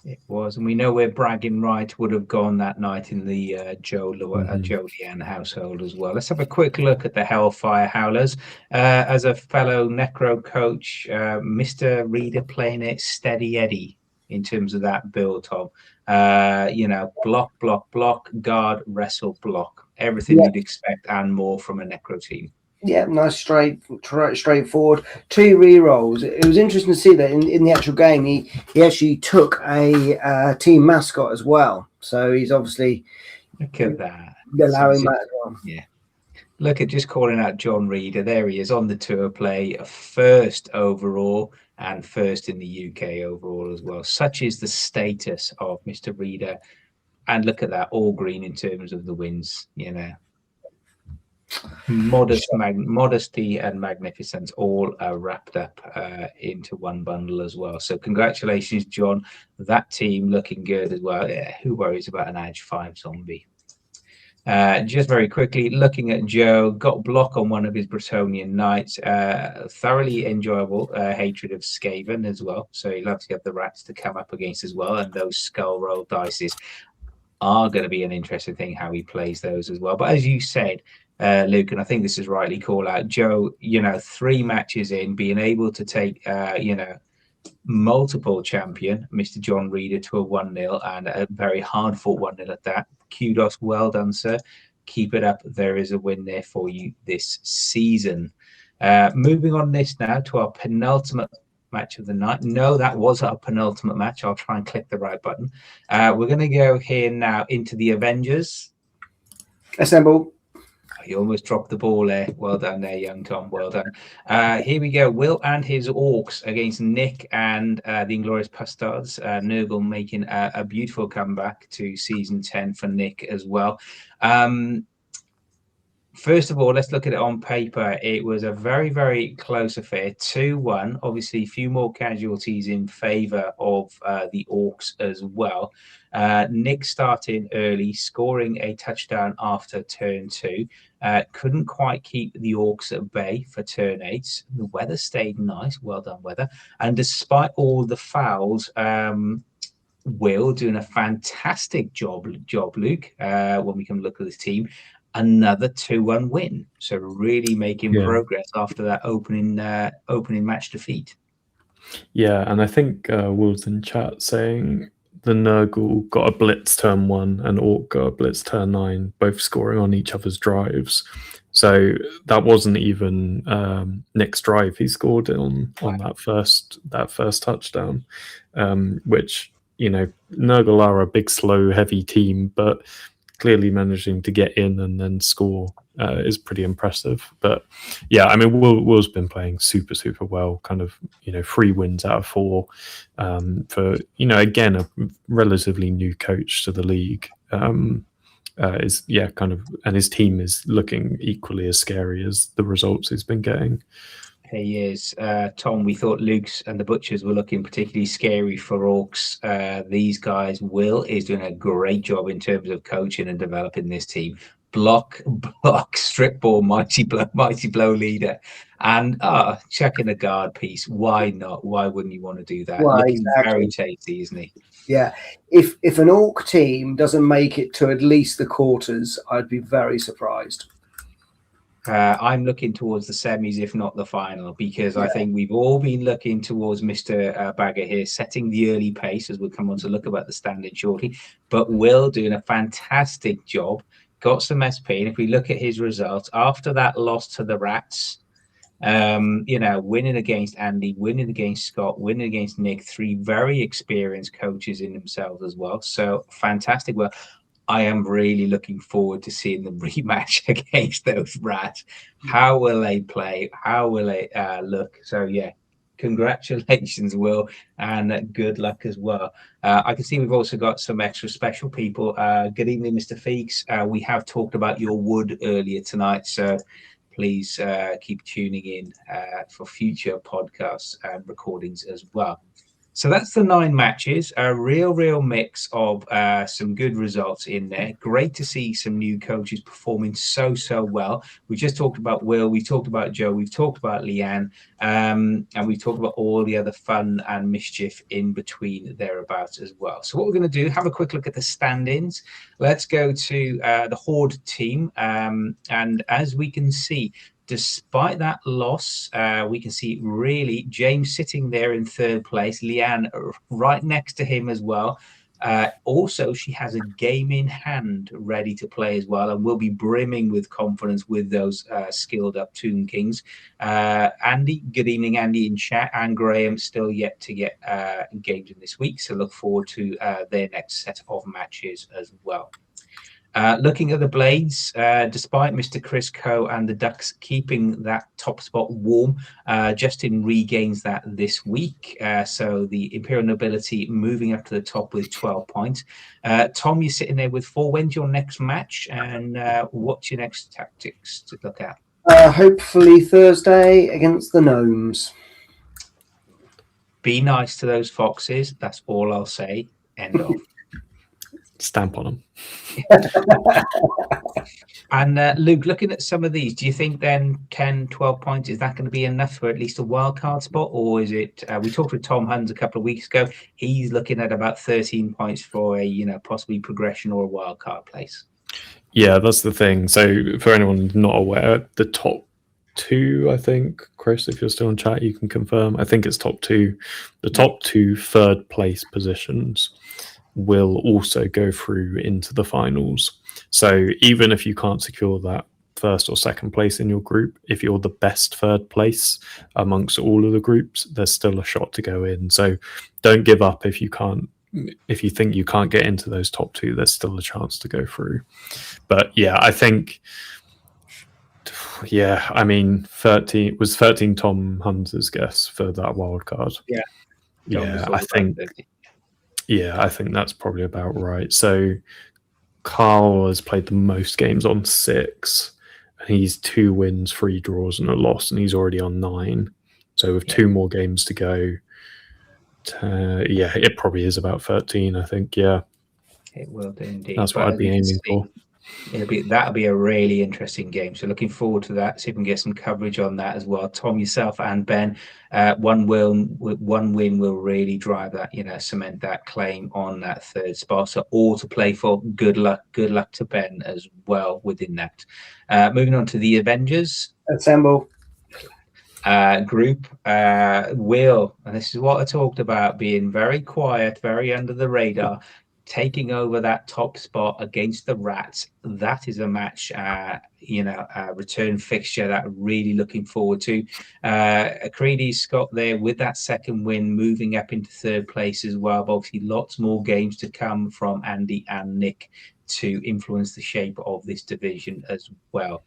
It was, and we know where bragging right would have gone that night in the Joe Leanne household as well. Let's have a quick look at the Hellfire Howlers. As a fellow Necro coach, Mr. Reeder playing it steady Eddie in terms of that build, Tom. Block, guard, wrestle, block. Everything you'd expect and more from a Necro team. Yeah, nice, straightforward. 2 re-rolls. It was interesting to see that in the actual game, he actually took a team mascot as well. So he's obviously look at that, allowing that as well. Yeah, look at just calling out John Reeder. There he is on the tour play, 1st overall and 1st in the UK overall as well. Such is the status of Mr. Reeder, and look at that, all green in terms of the wins. Modesty and magnificence all wrapped up into one bundle as well. So congratulations, John. That team looking good as well. Yeah, who worries about an Edge 5 zombie? Just very quickly, looking at Joe, got block on one of his Bretonian knights. Thoroughly enjoyable hatred of Skaven as well. So he loves to have the rats to come up against as well. And those skull roll dices are going to be an interesting thing how he plays those as well. But as you said, Luke, and I think this is rightly called out, Joe, 3 matches in, being able to take, multiple champion, Mr. John Reader, to a 1-0 and a very hard fought 1-0 at that. Kudos, well done, sir. Keep it up. There is a win there for you this season. Moving on this now to our penultimate match of the night. No, that was our penultimate match. I'll try and click the right button. We're going to go here now into the Avengers. Assemble. You almost dropped the ball there. Well done there, young Tom. Well done. Here we go. Will and his Orcs against Nick and the Inglorious Bastards. Nurgle making a beautiful comeback to season 10 for Nick as well. First of all, let's look at it on paper. It was a very, very close affair, 2-1. Obviously, a few more casualties in favour of the Orcs as well. Nick starting early, scoring a touchdown after turn 2. Couldn't quite keep the Orcs at bay for turn 8. The weather stayed nice. Well done, weather. And despite all the fouls, Will doing a fantastic job, Luke, when we can look at this team. Another 2-1 win. So really making progress after that opening match defeat. Yeah, and I think Will's in chat saying the Nurgle got a blitz turn 1 and Orc got a blitz turn 9, both scoring on each other's drives. So that wasn't even Nick's drive he scored on that first touchdown, which, Nurgle are a big, slow, heavy team, but clearly managing to get in and then score is pretty impressive. But yeah, I mean, Will's been playing super, super well, kind of, 3 wins out of 4 for, again, a relatively new coach to the league. And his team is looking equally as scary as the results he's been getting. He is. Tom, we thought Luke's and the Butchers were looking particularly scary for Orcs. These guys, Will is doing a great job in terms of coaching and developing this team. Block, strip ball, mighty blow leader. And checking a guard piece. Why not? Why wouldn't you want to do that? Well, looking exactly. very tasty, isn't he? Yeah. If an Orc team doesn't make it to at least the quarters, I'd be very surprised. I'm looking towards the semis, if not the final, because I think we've all been looking towards Mr. Bagger here, setting the early pace, as we'll come on to look about the standing shortly. But Will doing a fantastic job, got some SP. And if we look at his results, after that loss to the Rats, winning against Andy, winning against Scott, winning against Nick, 3 very experienced coaches in themselves as well. So fantastic work. I am really looking forward to seeing them rematch against those Rats. How will they play? How will they look? So, yeah, congratulations, Will, and good luck as well. I can see we've also got some extra special people. Good evening, Mr. Feeks. We have talked about your wood earlier tonight, so please keep tuning in for future podcasts and recordings as well. So that's the 9 matches, a real mix of some good results in there. Great to see some new coaches performing so well. We just talked about Will, we talked about Joe, we've talked about Leanne, and we've talked about all the other fun and mischief in between thereabouts as well. So what we're going to do, have a quick look at the stand-ins. Let's go to the Horde team, and as we can see, despite that loss, we can see really James sitting there in 3rd place, Leanne right next to him as well. Also, she has a game in hand ready to play as well, and will be brimming with confidence with those skilled up Toon Kings. Andy, good evening, Andy in chat, and Graham still yet to get engaged in this week, so look forward to their next set of matches as well. Looking at the Blades, despite Mr. Chris Coe and the Ducks keeping that top spot warm, Justin regains that this week. So the Imperial Nobility moving up to the top with 12 points. Tom, you're sitting there with 4. When's your next match, and what's your next tactics to look at? Hopefully Thursday against the Gnomes. Be nice to those foxes. That's all I'll say. End of. stamp on them. And Luke, looking at some of these, do you think then 10, 12 points, is that going to be enough for at least a wild card spot? Or is it, we talked with Tom Huns a couple of weeks ago, he's looking at about 13 points for a, possibly progression or a wild card place. Yeah, that's the thing. So for anyone not aware, the top two, I think, Chris, if you're still in chat, you can confirm. I think it's top two. The top two third place positions will also go through into the finals. So even if you can't secure that first or second place in your group, if you're the best third place amongst all of the groups, there's still a shot to go in. So don't give up if you can't. If you think you can't get into those top two, there's still a chance to go through. But yeah, I think, I mean, 13 Tom Hunter's guess for that wild card. I think that's probably about right. So Carl has played the most games on 6, and he's 2 wins, 3 draws, and a loss, and he's already on 9. So with 2 more games to go, it probably is about 13. I think. Yeah, it will do indeed. That's what I'd be aiming for. That'll be a really interesting game. So looking forward to that. See if we can get some coverage on that as well. Tom, yourself, and Ben. One win will really drive that, cement that claim on that third spot. So all to play for. Good luck to Ben as well within that. Moving on to the Avengers. Assemble. Group. Will, and this is what I talked about, being very quiet, very under the radar, taking over that top spot against the Rats. That is a match, a return fixture that I'm really looking forward to. Creedy Scott there with that second win, moving up into third place as well. But obviously, lots more games to come from Andy and Nick to influence the shape of this division as well.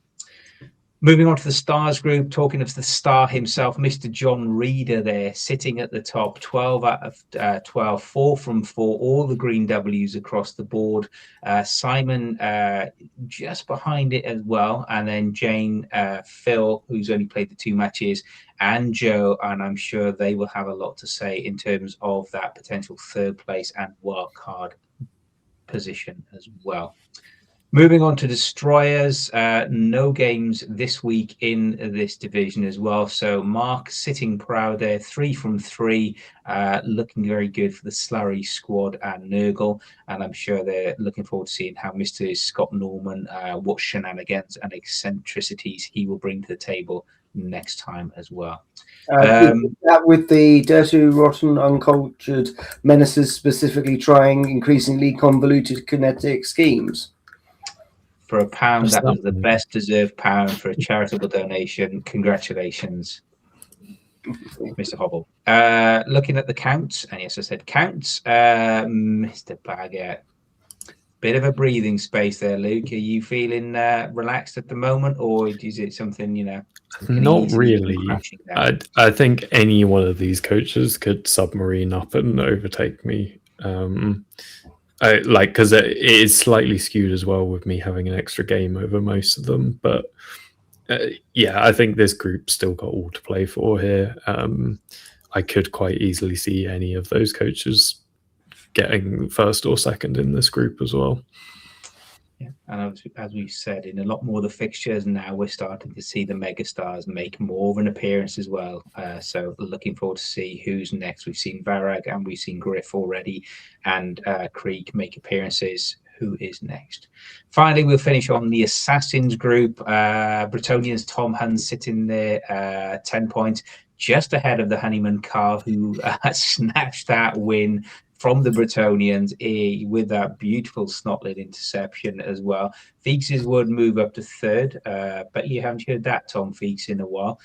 Moving on to the Stars group, talking of the star himself, Mr. John Reeder there, sitting at the top, 12 out of 12, 4 from 4, all the green W's across the board. Simon just behind it as well. And then Jane, Phil, who's only played the 2 matches, and Joe, and I'm sure they will have a lot to say in terms of that potential third place and wild card position as well. Moving on to Destroyers, no games this week in this division as well. So Mark sitting proud there, 3 from 3, looking very good for the Slurry squad and Nurgle. And I'm sure they're looking forward to seeing how Mr. Scott Norman, what shenanigans and eccentricities he will bring to the table next time as well. With the dirty, rotten, uncultured menaces specifically trying increasingly convoluted kinetic schemes. For a pound, that was the best deserved pound for a charitable donation. Congratulations, Mr. Hobble. Looking at the counts, and yes, I said counts. Mr. Baggett, bit of a breathing space there, Luke. Are you feeling relaxed at the moment, or is it something, Not really. I think any one of these coaches could submarine up and overtake me. Because it is slightly skewed as well with me having an extra game over most of them. But I think this group's still got all to play for here. I could quite easily see any of those coaches getting first or second in this group as well. Yeah, and as we've said, in a lot more of the fixtures now, we're starting to see the megastars make more of an appearance as well. So looking forward to see who's next. We've seen Varag and we've seen Griff already, and Krieg make appearances. Who is next? Finally, we'll finish on the Assassins group. Bretonians Tom Huns sitting there, 10 points, just ahead of the Honeyman Carl, who snatched that win from the Bretonians with that beautiful snotlid interception as well. Feekses would move up to third, but you haven't heard that, Tom Feeks, in a while.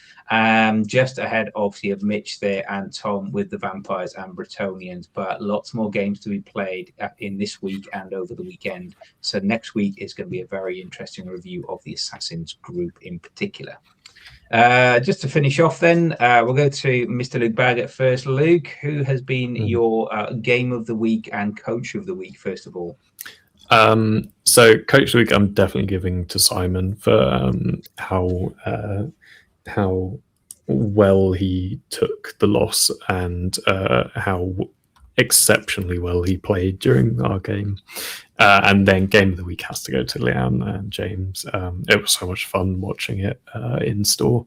Just ahead, obviously, of Mitch there and Tom with the Vampires and Bretonians, but lots more games to be played in this week and over the weekend. So next week is going to be a very interesting review of the Assassins group in particular. Just to finish off then, we'll go to Mr. Luke Baggett first. Luke, who has been your game of the week and coach of the week, first of all? So coach of the week, I'm definitely giving to Simon for how well he took the loss and how exceptionally well he played during our game. And then game of the week has to go to Leanne and James. It was so much fun watching it in store.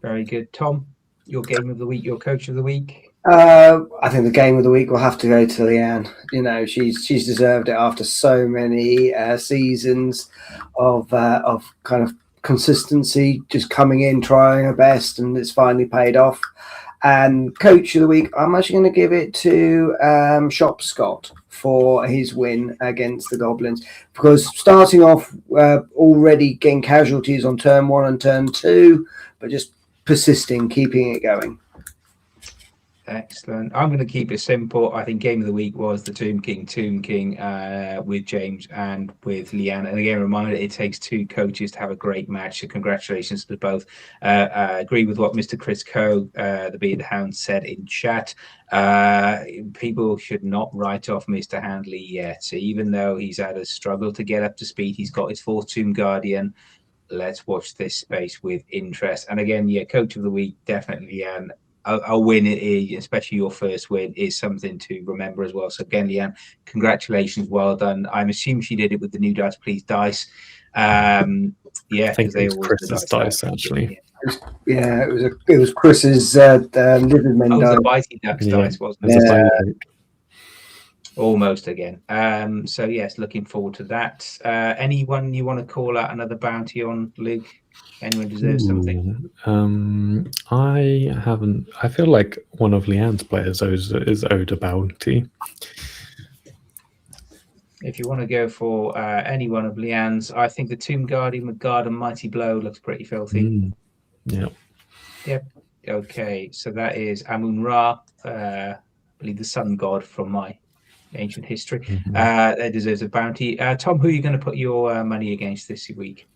Very good. Tom, your game of the week, your coach of the week? I think the game of the week will have to go to Leanne. You know, she's deserved it after so many seasons of kind of consistency, just coming in, trying her best, and it's finally paid off. And coach of the week, I'm actually going to give it to Shop Scott for his win against the Goblins, because starting off already getting casualties on turn 1 and turn 2, but just persisting, keeping it going. Excellent. I'm going to keep it simple. I think game of the week was the Tomb King with James and with Leanne. And again, reminder, it takes 2 coaches to have a great match. So congratulations to both. I agree with what Mr. Chris Coe, the Beard Hound, said in chat. People should not write off Mr. Handley yet. So even though he's had a struggle to get up to speed, he's got his 4th Tomb Guardian. Let's watch this space with interest. And again, yeah, coach of the week, definitely Leanne. A win, especially your first win, is something to remember as well. So again, Leanne, congratulations, well done. I'm assuming she did it with the new Dice Please dice. Yeah, because they always Chris's dice actually. Yeah, it was Chris's Liverman dice. The Mighty Ducks dice, wasn't it? Yeah. Almost again. So yes, looking forward to that. Anyone you want to call out another bounty on, Luke? Anyone deserves something? I haven't. I feel like one of Leanne's players is owed a bounty. If you want to go for any one of Leanne's, I think the Tomb Guardian with Guard and Mighty Blow looks pretty filthy. Yep. Okay, so that is Amun Ra, I believe the sun god from my ancient history. That deserves a bounty. Tom, who are you going to put your money against this week?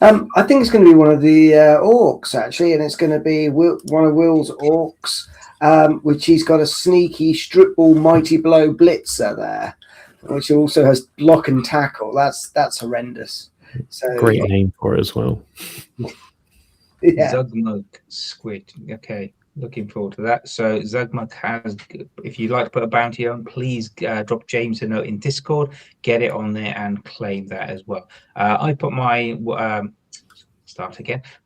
I think it's going to be one of the orcs, actually, and it's going to be one of Will's orcs, which he's got a sneaky strip ball Mighty Blow blitzer there, which also has block and tackle. That's horrendous. So great name for it as well. Yeah. Zugmug Squid. Okay, looking forward to that. So Zugmug has, if you'd like to put a bounty on, please drop James a note in Discord, get it on there and claim that as well. I put my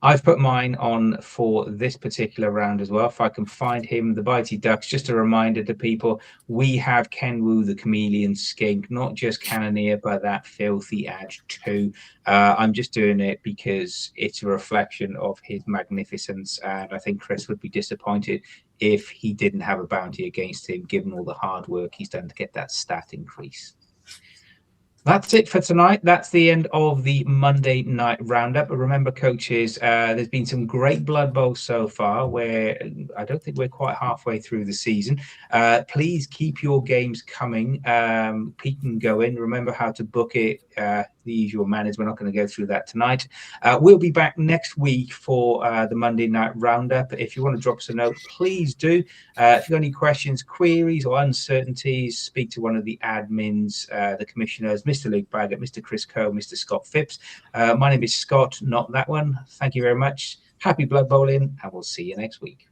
I've put mine on for this particular round as well. If I can find him, the Bitey Ducks. Just a reminder to people, we have Kenwu the Chameleon Skink, not just Cannoneer, but that filthy Edge too. I'm just doing it because it's a reflection of his magnificence, and I think Chris would be disappointed if he didn't have a bounty against him, given all the hard work he's done to get that stat increase. That's it for tonight. That's the end of the Monday night roundup. But remember, coaches, there's been some great Blood Bowls so far, where I don't think we're quite halfway through the season. Please keep your games coming. Peek and go in. Remember how to book it. The usual manners. We're not going to go through that tonight. We'll be back next week for the Monday night roundup. If you want to drop us a note, please do. If you've got any questions, queries, or uncertainties, speak to one of the admins, the commissioners, Mr. Luke Baggett, Mr. Chris Coe, Mr. Scott Phipps. My name is Scott, not that one. Thank you very much. Happy Blood Bowling, and we'll see you next week.